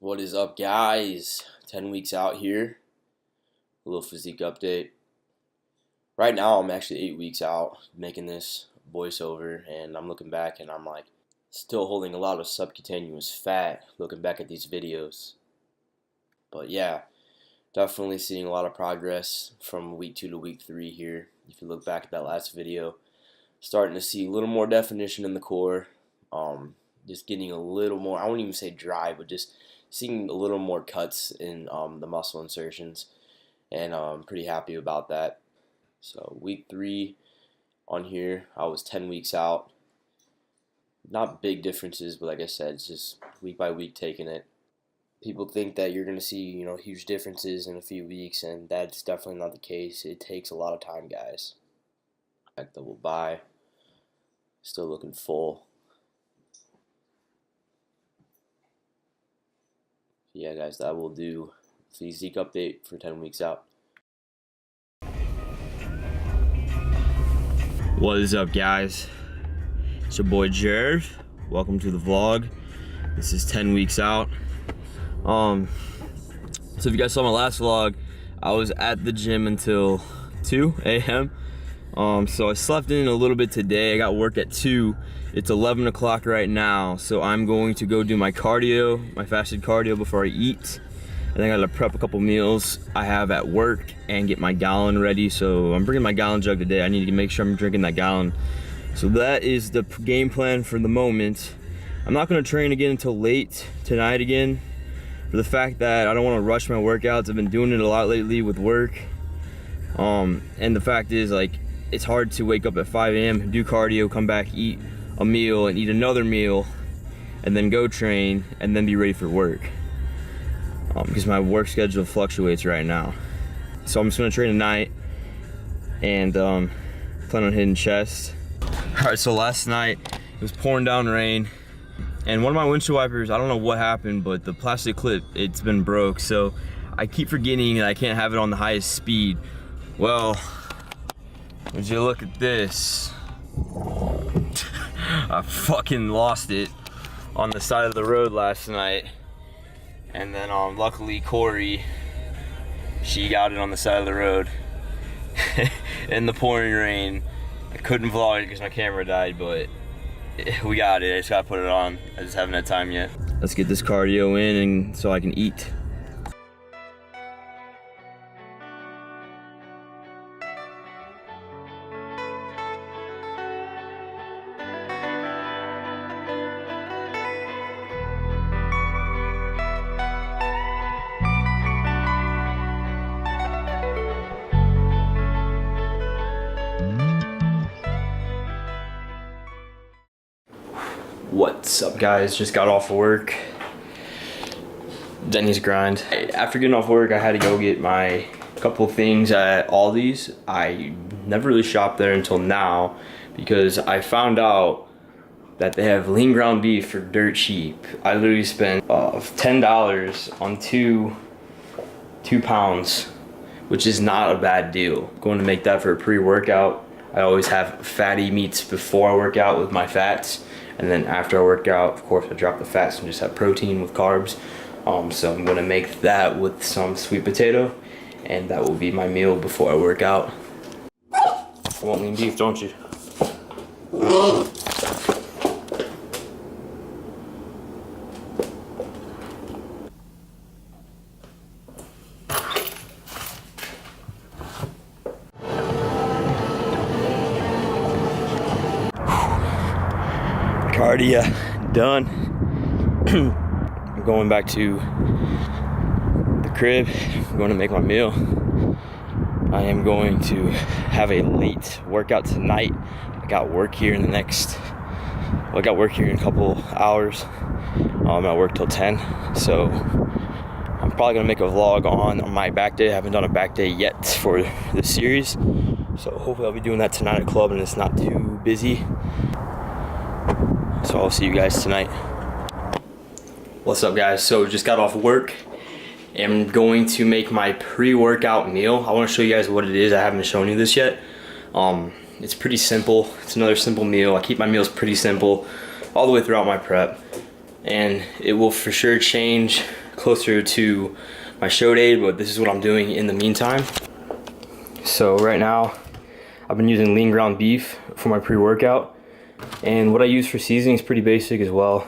What is up, guys? 10 weeks out here. A little physique update. Right now, I'm actually 8 weeks out making this voiceover, and I'm looking back and I'm like, still holding a lot of subcutaneous fat looking back at these videos. But yeah, definitely seeing a lot of progress from week 2 to week 3 here. If you look back at that last video, starting to see a little more definition in the core. Just getting a little more, I wouldn't even say dry, but just seeing a little more cuts in the muscle insertions, and I'm pretty happy about that. So week 3 on here, I was 10 weeks out. Not big differences, but like I said, it's just week by week taking it. People think that you're going to see, huge differences in a few weeks, and that's definitely not the case. It takes a lot of time, guys. Back double by. Still looking full. Yeah, guys, that will do. Physique update for 10 weeks out. What is up, guys? It's your boy Jourv. Welcome to the vlog. This is 10 weeks out. So if you guys saw my last vlog, I was at the gym until 2 a.m. So I slept in a little bit today. I got work at 2. It's 11 o'clock right now, so I'm going to go do my cardio, my fasted cardio before I eat. And I gotta prep a couple meals I have at work and get my gallon ready. So I'm bringing my gallon jug today. I need to make sure I'm drinking that gallon. So that is the game plan for the moment. I'm not gonna train again until late tonight again, for the fact that I don't wanna rush my workouts. I've been doing it a lot lately with work. And the fact is, like, it's hard to wake up at 5 a.m., do cardio, come back, eat a meal, and eat another meal, and then go train, and then be ready for work. Because my work schedule fluctuates right now. So I'm just gonna train tonight, and plan on hitting chest. Alright, so last night, it was pouring down rain, and one of my windshield wipers, I don't know what happened, but the plastic clip, it's been broke, so I keep forgetting that I can't have it on the highest speed. Well, would you look at this? I fucking lost it on the side of the road last night, and then luckily Corey, she got it on the side of the road in the pouring rain. I couldn't vlog it because my camera died, but we got it. I just gotta put it on. I just haven't had time yet. Let's get this cardio in, and so I can eat. What's up, guys? Just got off work. Denny's grind. After getting off work, I had to go get my couple things at Aldi's. I never really shopped there until now because I found out that they have lean ground beef for dirt cheap. I literally spent $10 on two pounds, which is not a bad deal. Going to make that for a pre-workout. I always have fatty meats before I work out with my fats. And then after I work out, of course, I drop the fats and just have protein with carbs. So I'm gonna make that with some sweet potato, and that will be my meal before I work out. You want lean beef, don't you? Cardio done. I'm going back to the crib. I'm going to make my meal. I am going to have a late workout tonight. I got work here in a couple hours. I'm at work till 10, so I'm probably gonna make a vlog on my back day. I haven't done a back day yet for this series, so hopefully I'll be doing that tonight at club and it's not too busy. So I'll see you guys tonight. What's up, guys? So just got off work. I'm going to make my pre-workout meal. I want to show you guys what it is. I haven't shown you this yet. It's pretty simple. It's another simple meal. I keep my meals pretty simple all the way throughout my prep, and it will for sure change closer to my show day, but this is what I'm doing in the meantime. So right now, I've been using lean ground beef for my pre-workout. And what I use for seasoning is pretty basic as well.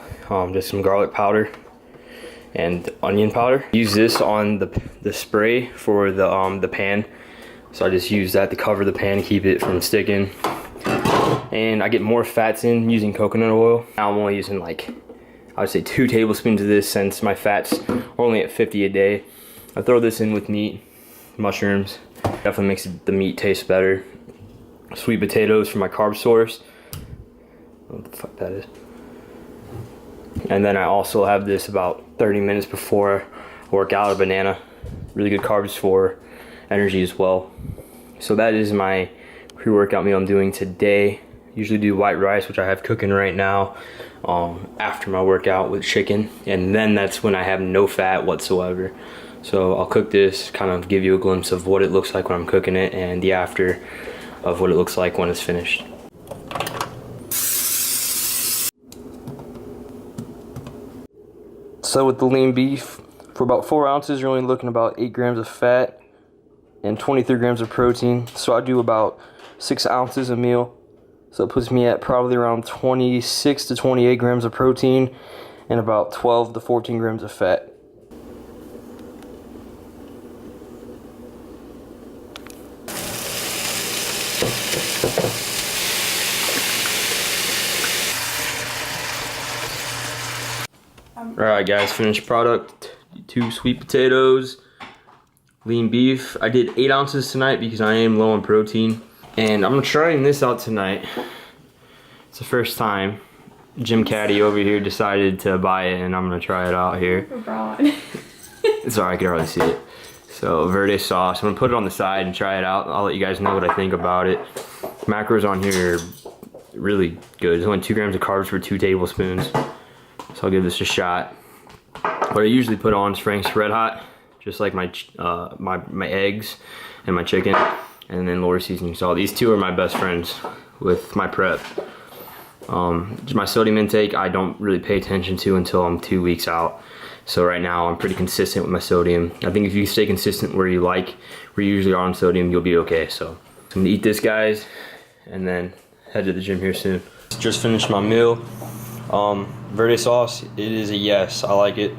Just some garlic powder and onion powder. Use this on the spray for the pan. So I just use that to cover the pan and keep it from sticking. And I get more fats in using coconut oil. Now I'm only using like, I would say 2 tablespoons of this since my fats are only at 50 a day. I throw this in with meat, mushrooms. Definitely makes the meat taste better. Sweet potatoes for my carb source. What the fuck that is. And then I also have this about 30 minutes before I work out, a banana. Really good carbs for energy as well. So that is my pre-workout meal I'm doing today. Usually do white rice, which I have cooking right now, after my workout with chicken. And then that's when I have no fat whatsoever. So I'll cook this, kind of give you a glimpse of what it looks like when I'm cooking it and the after of what it looks like when it's finished. So with the lean beef, for about 4 ounces, you're only looking about 8 grams of fat and 23 grams of protein. So I do about 6 ounces a meal. So it puts me at probably around 26 to 28 grams of protein and about 12 to 14 grams of fat. Alright guys, finished product. 2 sweet potatoes, lean beef. I did 8 ounces tonight because I am low on protein. And I'm trying this out tonight. It's the first time. Jim Caddy over here decided to buy it and I'm gonna try it out here. Abroad. It's alright, I can hardly see it. So verde sauce, I'm gonna put it on the side and try it out. I'll let you guys know what I think about it. Macros on here are really good. There's only 2 grams of carbs for 2 tablespoons. So I'll give this a shot. What I usually put on is Frank's Red Hot, just like my eggs and my chicken, and then Laura seasoning salt. These 2 are my best friends with my prep. My sodium intake I don't really pay attention to until I'm 2 weeks out. So right now I'm pretty consistent with my sodium. I think if you stay consistent where you usually are on sodium, you'll be okay. So I'm gonna eat this, guys, and then head to the gym here soon. Just finished my meal. Verde sauce, it is a yes. I like it.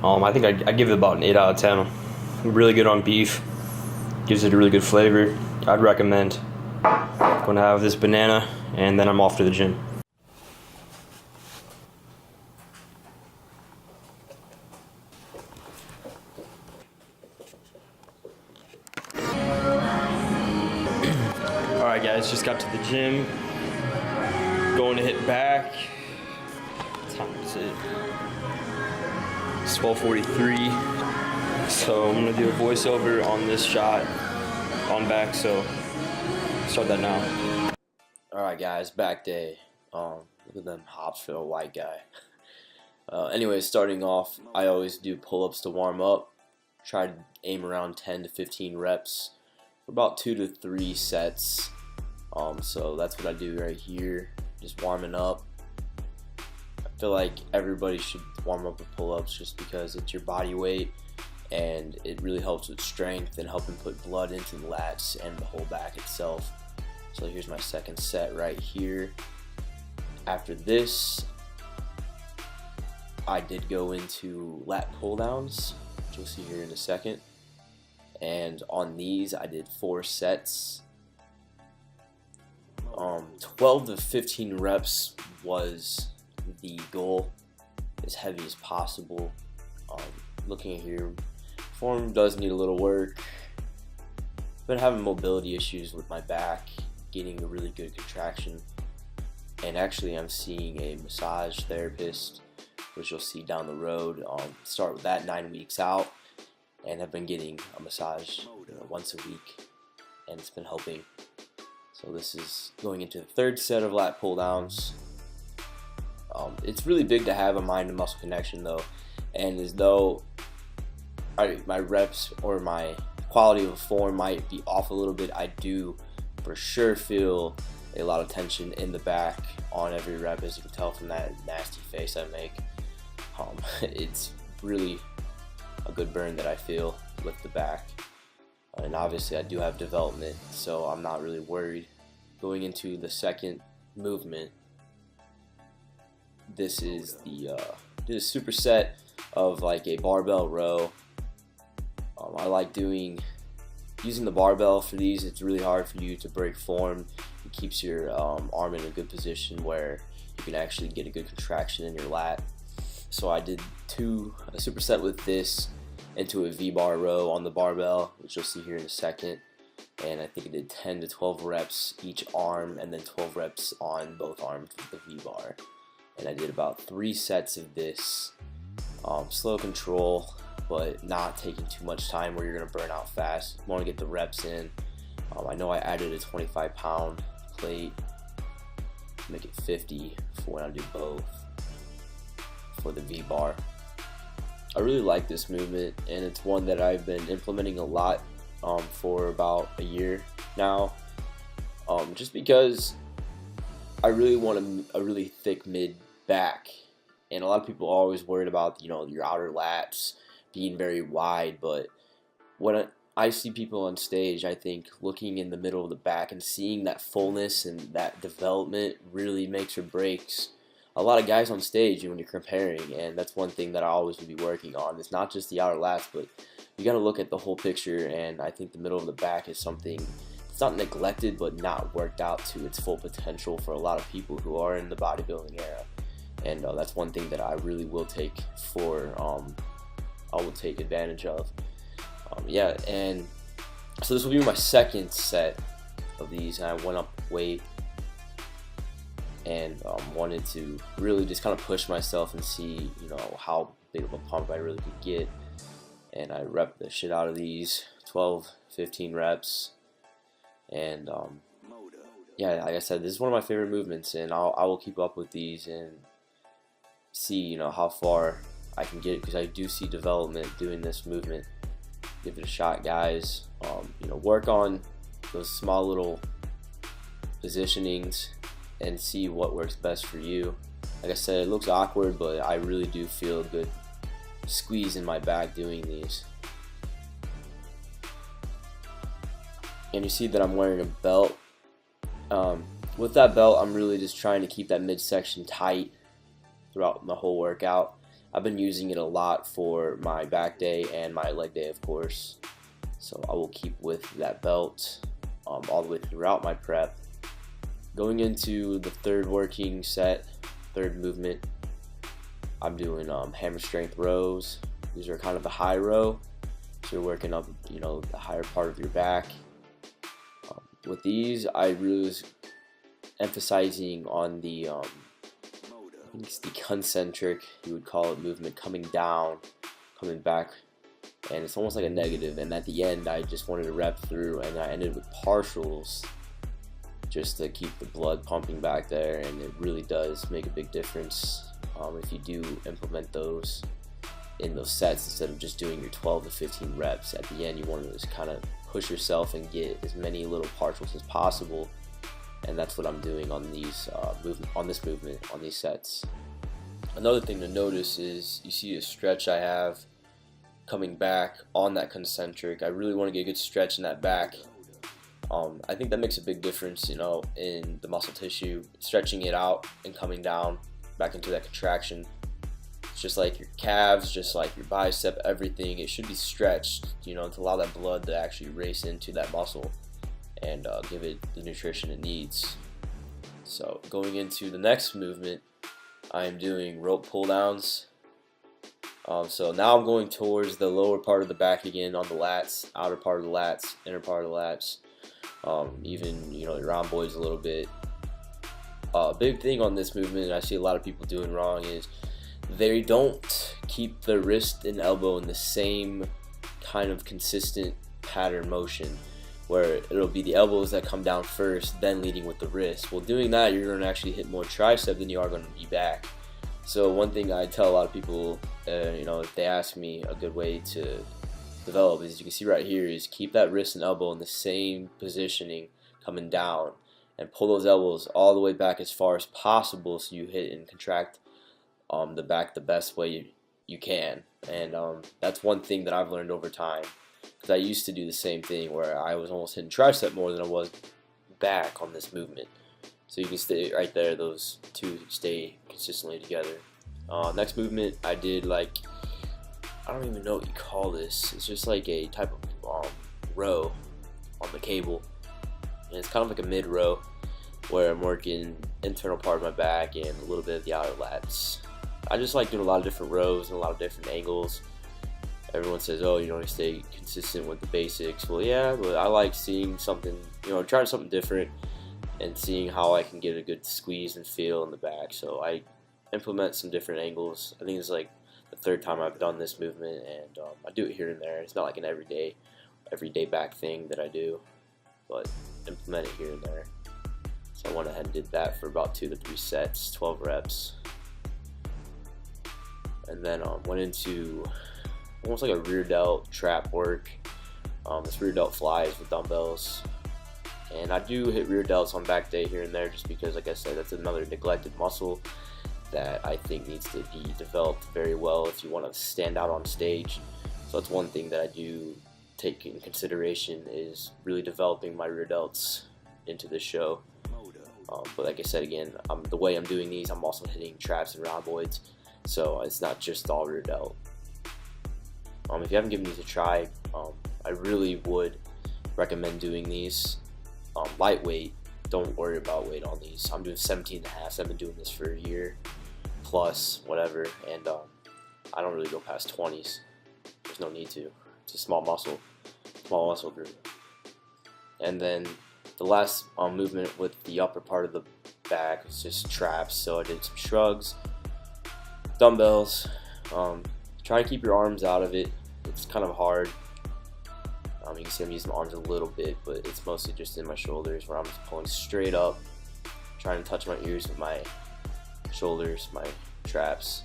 I think I give it about an 8 out of 10. Really good on beef. Gives it a really good flavor. I'd recommend. Gonna have this banana and then I'm off to the gym. Alright guys, just got to the gym. Going to hit back. What time is it? It's 12:43. So I'm gonna do a voiceover on this shot on back, so start that now. Alright guys, back day. Look at them hops for a white guy. Anyways, starting off, I always do pull-ups to warm up. Try to aim around 10 to 15 reps for about 2 to 3 sets. So that's what I do right here, just warming up. I feel like everybody should warm up with pull-ups just because it's your body weight and it really helps with strength and helping put blood into the lats and the whole back itself. So here's my second set right here. After this, I did go into lat pull downs, which you'll see here in a second. And on these, I did 4 sets. 12 to 15 reps was the goal, as heavy as possible. Looking at here, form does need a little work. Been having mobility issues with my back, getting a really good contraction. And actually I'm seeing a massage therapist, which you'll see down the road. Start with that 9 weeks out, and have been getting a massage once a week, and it's been helping. So this is going into the 3rd set of lat pull downs. It's really big to have a mind and muscle connection though, and as though my reps or my quality of form might be off a little bit, I do for sure feel a lot of tension in the back on every rep, as you can tell from that nasty face I make. It's really a good burn that I feel with the back. And obviously I do have development, so I'm not really worried. Going into the second movement, this is the superset of like a barbell row. I like using the barbell for these. It's really hard for you to break form. It keeps your arm in a good position where you can actually get a good contraction in your lat. So I did a superset with this into a V-bar row on the barbell, which you'll see here in a second. And I think I did 10 to 12 reps each arm, and then 12 reps on both arms with the V-bar. And I did about 3 sets of this. Slow control, but not taking too much time where you're going to burn out fast. You want to get the reps in. I know I added a 25-pound plate, make it 50 for when I do both for the V-bar. I really like this movement, and it's one that I've been implementing a lot for about a year now, just because I really want a really thick mid back, and a lot of people are always worried about your outer lats being very wide. But when I see people on stage, I think looking in the middle of the back and seeing that fullness and that development really makes or breaks a lot of guys on stage when you're comparing. And that's one thing that I always would be working on. It's not just the outer lats, but you got to look at the whole picture. And I think the middle of the back is something it's not neglected, but not worked out to its full potential for a lot of people who are in the bodybuilding era. And that's one thing that I really will take I will take advantage of. Yeah, and so this will be my second set of these, and I went up weight and wanted to really just kind of push myself and see how big of a pump I really could get. And I repped the shit out of these 12-15 reps, and yeah, like I said, this is one of my favorite movements, and I will keep up with these and see how far I can get, because I do see development doing this movement. Give it a shot, guys. Work on those small little positionings and see what works best for you. Like I said, it looks awkward, but I really do feel a good squeeze in my back doing these. And you see that I'm wearing a belt. With that belt, I'm really just trying to keep that midsection tight throughout the whole workout. I've been using it a lot for my back day and my leg day, of course. So I will keep with that belt all the way throughout my prep. Going into the third working set, third movement, I'm doing hammer strength rows. These are kind of the high row, so you're working up, the higher part of your back. With these, I really was emphasizing on the I think it's the concentric, you would call it, movement, coming down, coming back, and it's almost like a negative. And at the end, I just wanted to rep through, and I ended with partials just to keep the blood pumping back there. And it really does make a big difference if you do implement those in those sets instead of just doing your 12 to 15 reps. At the end, you want to just kind of push yourself and get as many little partials as possible. And that's what I'm doing on these on this movement, on these sets. Another thing to notice is you see a stretch I have coming back on that concentric. I really want to get a good stretch in that back. I think that makes a big difference, in the muscle tissue, stretching it out and coming down back into that contraction. It's just like your calves, just like your bicep, everything. It should be stretched, to allow that blood to actually race into that muscle and give it the nutrition it needs. So going into the next movement, I am doing rope pull downs. So now I'm going towards the lower part of the back again on the lats, outer part of the lats, inner part of the lats, even your rhomboids a little bit. A big thing on this movement, and I see a lot of people doing wrong, is they don't keep the wrist and elbow in the same kind of consistent pattern motion, where it'll be the elbows that come down first, then leading with the wrist. Well, doing that, you're going to actually hit more tricep than you are going to be back. So one thing I tell a lot of people, if they ask me a good way to develop, is you can see right here, is keep that wrist and elbow in the same positioning coming down, and pull those elbows all the way back as far as possible so you hit and contract the back the best way you can. And that's one thing that I've learned over time, because I used to do the same thing where I was almost hitting tricep more than I was back on this movement. So you can stay right there, those two stay consistently together. Next movement I did, like, I don't even know what you call this. It's just like a type of row on the cable, and it's kind of like a mid row where I'm working internal part of my back and a little bit of the outer lats. I just like doing a lot of different rows and a lot of different angles. Everyone says, oh, you know, stay consistent with the basics. Well, yeah, but I like seeing something, you know, trying something different and seeing how I can get a good squeeze and feel in the back. So I implement some different angles. I think it's like the third time I've done this movement, and I do it here and there. It's not like an everyday back thing that I do, but implement it here and there. So I went ahead and did that for about 2 to 3 sets, 12 reps, and then went into almost like a rear delt trap work. This rear delt flies with dumbbells, and I do hit rear delts on back day here and there, just because, like I said, that's another neglected muscle that I think needs to be developed very well if you want to stand out on stage. So that's one thing that I do take in consideration, is really developing my rear delts into this show. But like I said again, the way I'm doing these, I'm also hitting traps and rhomboids, so it's not just all rear delt. If you haven't given these a try, I really would recommend doing these. Lightweight, don't worry about weight on these. I'm doing 17.5. I've been doing this for a year plus, whatever, and I don't really go past 20s. There's no need to. It's a small muscle group. And then the last movement with the upper part of the back was just traps. So I did some shrugs, dumbbells. Try to keep your arms out of it. It's kind of hard. You can see I'm using my arms a little bit, but it's mostly just in my shoulders, where I'm just pulling straight up, trying to touch my ears with my shoulders, my traps.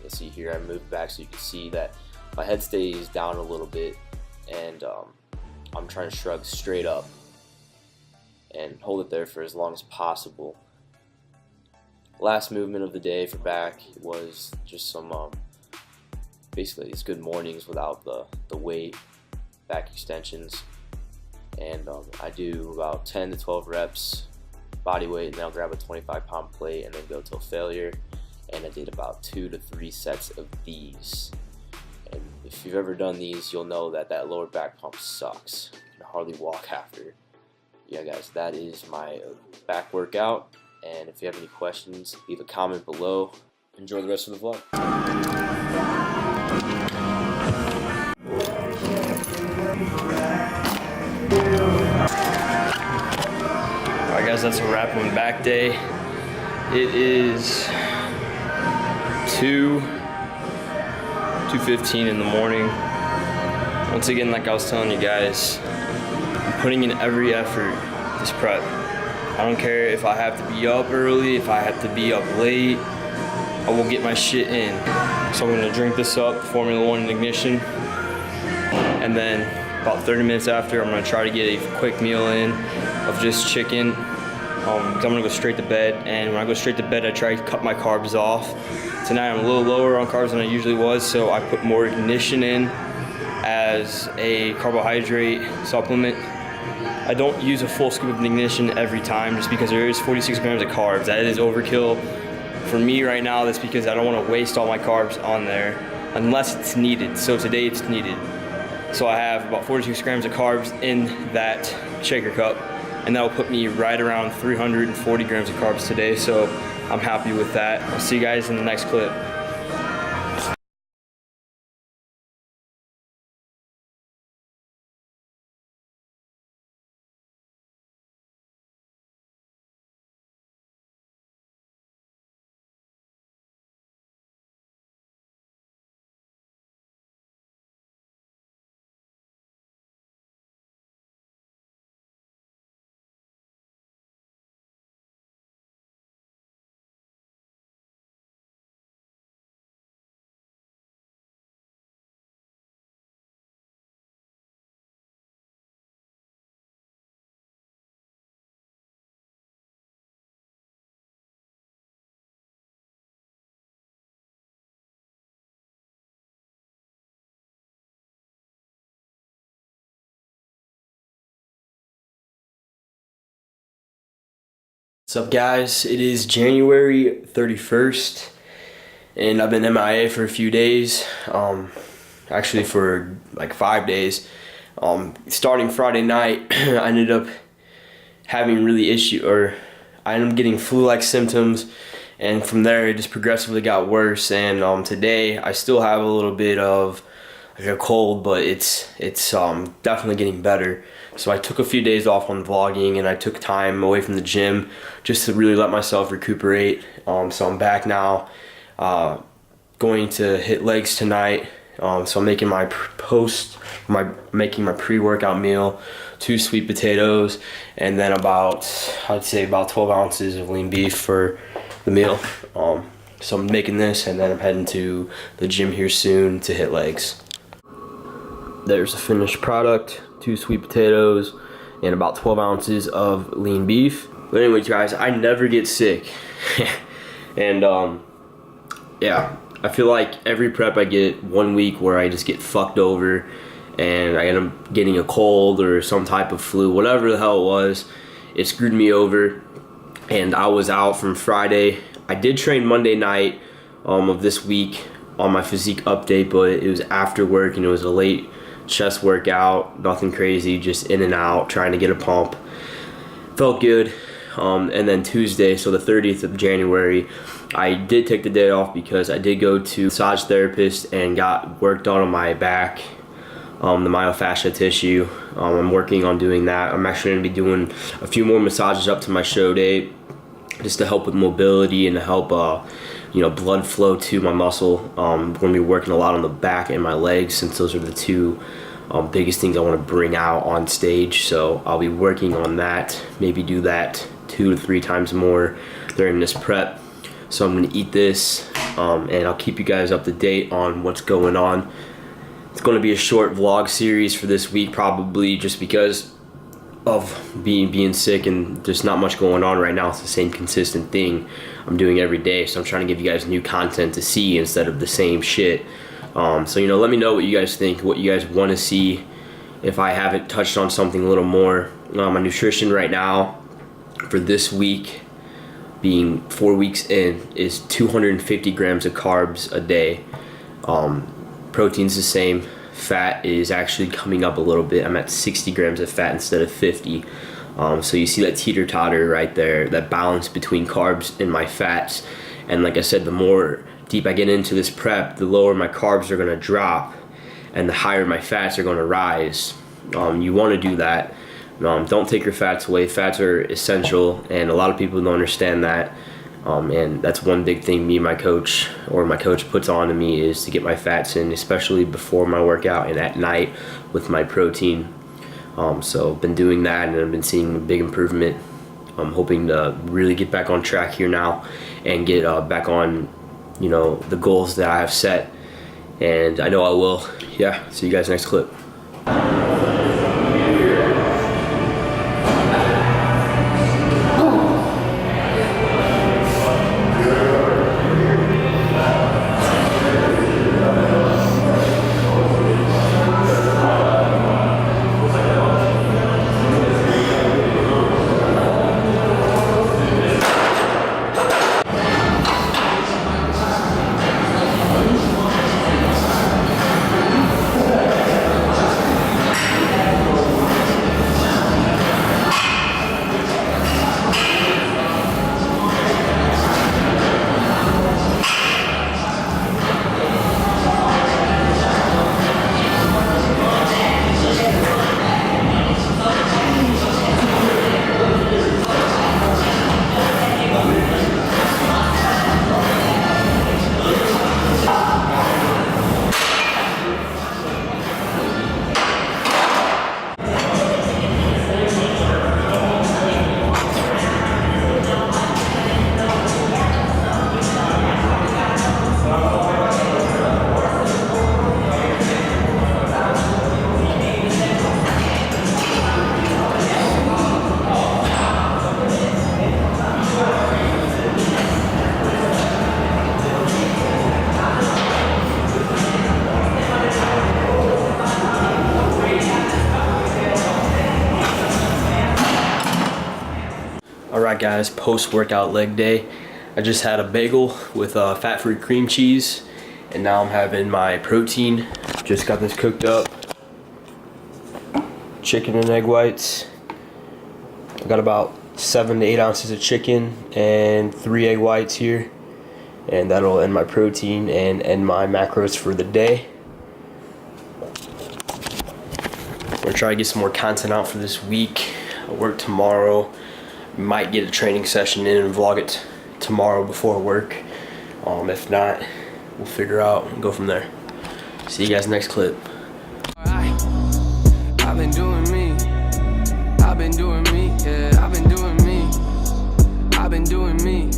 You'll see here I move back so you can see that my head stays down a little bit, and I'm trying to shrug straight up and hold it there for as long as possible. Last movement of the day for back was just some basically it's good mornings without the weight, back extensions, and I do about 10 to 12 reps body weight, and then I'll grab a 25-pound plate and then go till failure. And I did about 2 to 3 sets of these, and if you've ever done these, you'll know that that lower back pump sucks. You can hardly walk after. Yeah guys, that is my back workout, and if you have any questions, leave a comment below. Enjoy the rest of the vlog. Alright guys, that's a wrap on back day. It is 2:15 in the morning. Once again, like I was telling you guys, I'm putting in every effort this prep. I don't care if I have to be up early, if I have to be up late, I will get my shit in. So I'm gonna drink this up, Formula 1 in ignition, and then about 30 minutes after, I'm gonna try to get a quick meal in of just chicken. I'm gonna go straight to bed, and when I go straight to bed, I try to cut my carbs off. Tonight I'm a little lower on carbs than I usually was, so I put more ignition in as a carbohydrate supplement. I don't use a full scoop of ignition every time, just because there is 46 grams of carbs. That is overkill for me right now. That's because I don't want to waste all my carbs on there unless it's needed. So today it's needed. So I have about 46 grams of carbs in that shaker cup, and that will put me right around 340 grams of carbs today. So I'm happy with that. I'll see you guys in the next clip. What's up, guys? It is January 31st and I've been MIA for a few days, actually for like 5 days. Starting Friday night, I ended up having I ended up getting flu-like symptoms, and from there it just progressively got worse. And today I still have a little bit of like a cold, but it's definitely getting better. So I took a few days off on vlogging, and I took time away from the gym just to really let myself recuperate. So I'm back now, going to hit legs tonight. So I'm making my pre-workout meal, 2 sweet potatoes, and then I'd say about 12 ounces of lean beef for the meal. So I'm making this, and then I'm heading to the gym here soon to hit legs. There's the finished product, 2 sweet potatoes and about 12 ounces of lean beef. But anyways, guys, I never get sick. And yeah, I feel like every prep I get 1 week where I just get fucked over and I end up getting a cold or some type of flu, whatever the hell it was. It screwed me over, and I was out from Friday. I did train Monday night of this week on my physique update, but it was after work and it was a late chest workout, nothing crazy, just in and out, trying to get a pump. Felt good. And then Tuesday, so the 30th of January, I did take the day off because I did go to massage therapist and got work done on my back, the myofascial tissue. I'm working on doing that. I'm actually going to be doing a few more massages up to my show date, just to help with mobility and to help blood flow to my muscle. I'm going to be working a lot on the back and my legs, since those are the two biggest things I want to bring out on stage. So I'll be working on that, maybe do that 2 to 3 times more during this prep. So I'm going to eat this, and I'll keep you guys up to date on what's going on. It's going to be a short vlog series for this week, probably, just because of being sick and there's not much going on right now. It's the same consistent thing I'm doing every day, so I'm trying to give you guys new content to see instead of the same shit. So let me know what you guys think, what you guys want to see, if I haven't touched on something a little more. My nutrition right now for this week, being 4 weeks in, is 250 grams of carbs a day. Protein's the same. Fat is actually coming up a little bit. I'm at 60 grams of fat instead of 50. So you see that teeter-totter right there, that balance between carbs and my fats. And like I said, the more deep I get into this prep, the lower my carbs are going to drop and the higher my fats are going to rise. You want to do that. Don't take your fats away. Fats are essential, and a lot of people don't understand that. And that's one big thing my coach puts on to me, is to get my fats in, especially before my workout and at night with my protein. So I've been doing that, and I've been seeing a big improvement. I'm hoping to really get back on track here now and get back on, the goals that I have set, and I know I will. Yeah, see you guys next clip. Alright guys, post-workout leg day. I just had a bagel with fat-free cream cheese, and now I'm having my protein. Just got this cooked up. Chicken and egg whites. I got about 7 to 8 ounces of chicken and 3 egg whites here. And that'll end my protein and end my macros for the day. I'm gonna try to get some more content out for this week. I work tomorrow. Might get a training session in and vlog it tomorrow before work. If not, we'll figure out and go from there. See you guys next clip. I've been doing me. I've been doing me. Yeah, I've been doing me. I've been doing me.